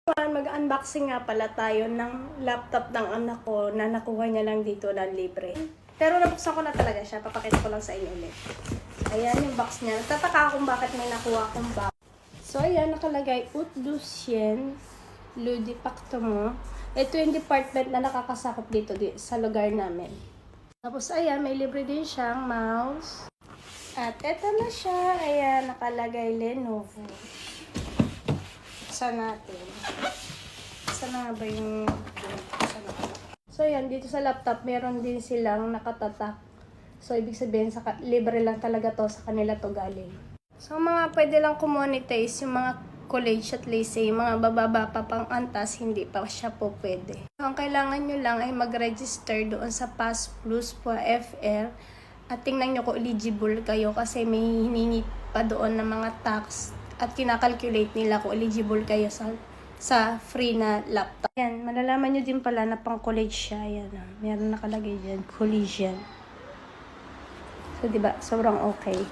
Mag-unboxing nga pala tayo ng laptop ng anak ko na nakuha niya lang dito na libre. Pero nabuksan ko na talaga siya. Papakita ko lang sa inyo ulit. Ayan yung box niya. Nagtataka akong bakit may nakuha akong box. So ayan, nakalagay Utdusien Ludipactomo. Ito yung department na nakakasakop dito sa lugar namin. Tapos ayan, may libre din siyang mouse. At eto na siya. Ayan, nakalagay Lenovo. Buksan natin. Saan na ba yung... So, yan. Dito sa laptop, meron din silang nakatatak. So, ibig sabihin, libre lang talaga to sa kanila to galing. So, mga pwede lang kumonetize yung mga college at lycée, yung mga bababa pa pang antas, hindi pa siya po pwede. So, ang kailangan nyo lang ay mag-register doon sa Pass Plus po FR at tingnan nyo kung eligible kayo kasi may hiningi pa doon ng mga tax at kinakalculate nila kung eligible kayo sa free na laptop. Yan, malalaman nyo din pala na pang college siya. Yan, meron nakalagay dyan, collegian. So, diba, sobrang okay.